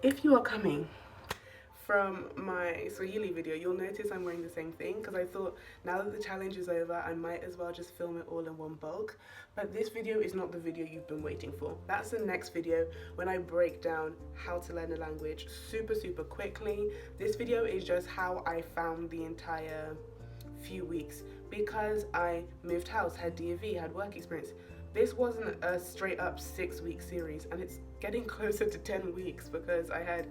If you are coming from my Swahili video, you'll notice I'm wearing the same thing because I thought now that the challenge is over, I might as well just film it all in one bulk. But this video is not the video you've been waiting for. That's the next video when I break down how to learn a language super quickly. This video is just how I found the entire few weeks because I moved house, had DV, had work experience. This wasn't a straight up 6-week series, and it's getting closer to 10 weeks because I had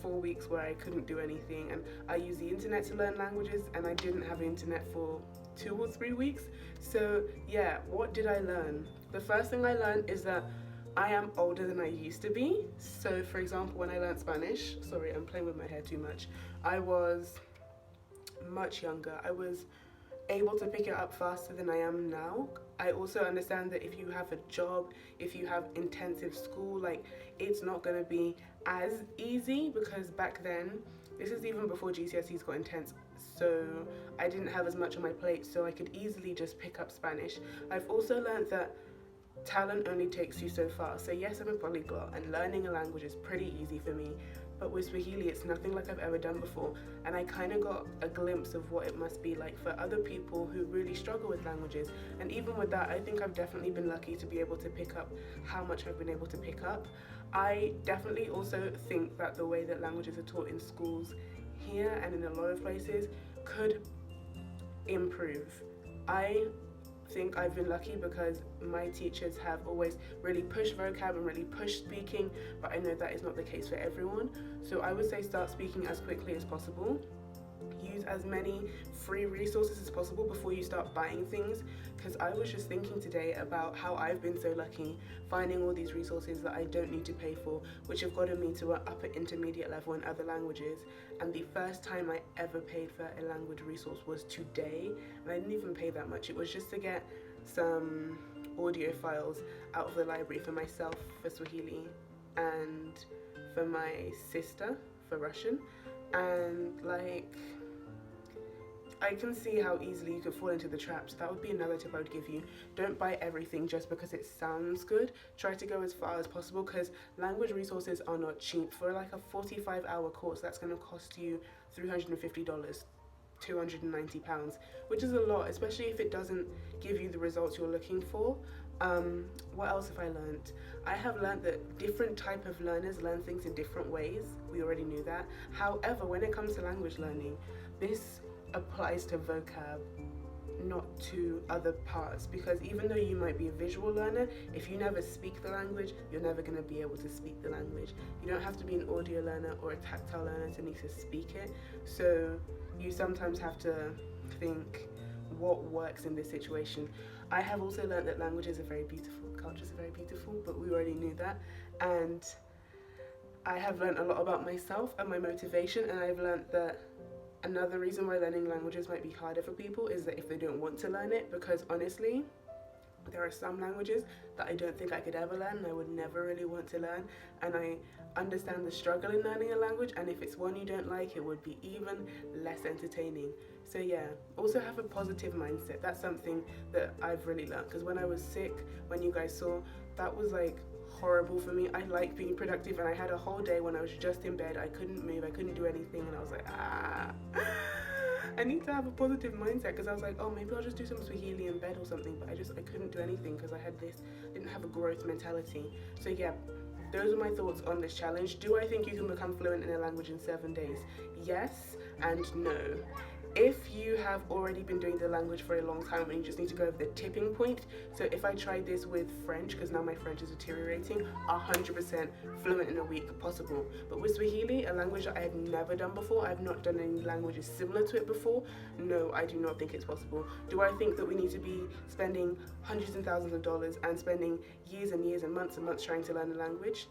4 weeks where I couldn't do anything, and I used the internet to learn languages, and I didn't have internet for 2 or 3 weeks. So yeah, what did I learn? The first thing I learned is that I am older than I used to be. So for example, when I learned Spanish, sorry, I'm playing with my hair too much, I was much younger. I was able to pick it up faster than I am now. I also understand that if you have a job, if you have intensive school, like, it's not going to be as easy because back then, this is even before GCSEs got intense, so I didn't have as much on my plate, so I could easily just pick up Spanish. I've also learned that talent only takes you so far. So yes, I'm a polyglot and learning a language is pretty easy for me, but with Swahili it's nothing like I've ever done before, and I kind of got a glimpse of what it must be like for other people who really struggle with languages. And even with that, I think I've definitely been lucky to be able to pick up how much I've been able to pick up. I definitely also think that the way that languages are taught in schools here and in a lot of places could improve. I think I've been lucky because my teachers have always really pushed vocab and really pushed speaking, but I know that is not the case for everyone. So I would say start speaking as quickly as possible. Use as many free resources as possible before you start buying things, because I was just thinking today about how I've been so lucky finding all these resources that I don't need to pay for, which have gotten me to an upper intermediate level in other languages. And the first time I ever paid for a language resource was today, and I didn't even pay that much. It was just to get some audio files out of the library for myself for Swahili and for my sister for Russian. And like, I can see how easily you could fall into the traps. That would be another tip I would give you. Don't buy everything just because it sounds good. Try to go as far as possible, because language resources are not cheap. For like a 45-hour course, that's going to cost you $350, £290, which is a lot, especially if it doesn't give you the results you're looking for. What else have I learned? I have learned that different type of learners learn things in different ways. We already knew that. However, when it comes to language learning, this applies to vocab, not to other parts, because even though you might be a visual learner, if you never speak the language, you're never going to be able to speak the language. You don't have to be an audio learner or a tactile learner to need to speak it. So you sometimes have to think what works in this situation. I have also learned that languages are very beautiful, cultures are very beautiful, but we already knew that. And I have learned a lot about myself and my motivation, and I've learned that another reason why learning languages might be harder for people is that if they don't want to learn it, because honestly, there are some languages that I don't think I could ever learn and I would never really want to learn, and I understand the struggle in learning a language, and if it's one you don't like, it would be even less entertaining. So yeah, also have a positive mindset. That's something that I've really learned, because when I was sick, when you guys saw, that was like horrible for me. I like being productive, and I had a whole day when I was just in bed. I couldn't move, I couldn't do anything, and I was like, I need to have a positive mindset, because I was like, oh, maybe I'll just do some Swahili in bed or something, but I couldn't do anything because I didn't have a growth mentality. So yeah, those are my thoughts on this challenge. Do I think you can become fluent in a language in 7 days? Yes and no. If you have already been doing the language for a long time and you just need to go over the tipping point, so if I tried this with French, because now my French is deteriorating, 100% fluent in a week possible. But with Swahili, a language that I have never done before, I've not done any languages similar to it before, no, I do not think it's possible. Do I think that we need to be spending hundreds and thousands of dollars and spending years and years and months trying to learn a language?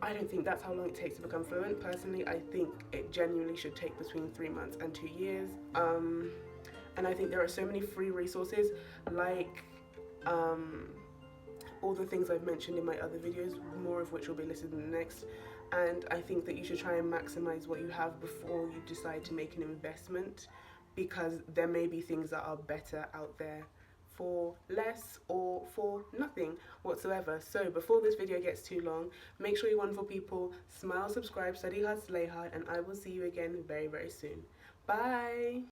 I don't think that's how long it takes to become fluent. Personally, I think it genuinely should take between 3 months and 2 years. And I think there are so many free resources, like all the things I've mentioned in my other videos, more of which will be listed in the next. And I think that you should try and maximize what you have before you decide to make an investment, because there may be things that are better out there for less or for nothing whatsoever. So before this video gets too long, make sure you're wonderful people, smile, subscribe, study hard, slay hard, and I will see you again very, very soon. Bye!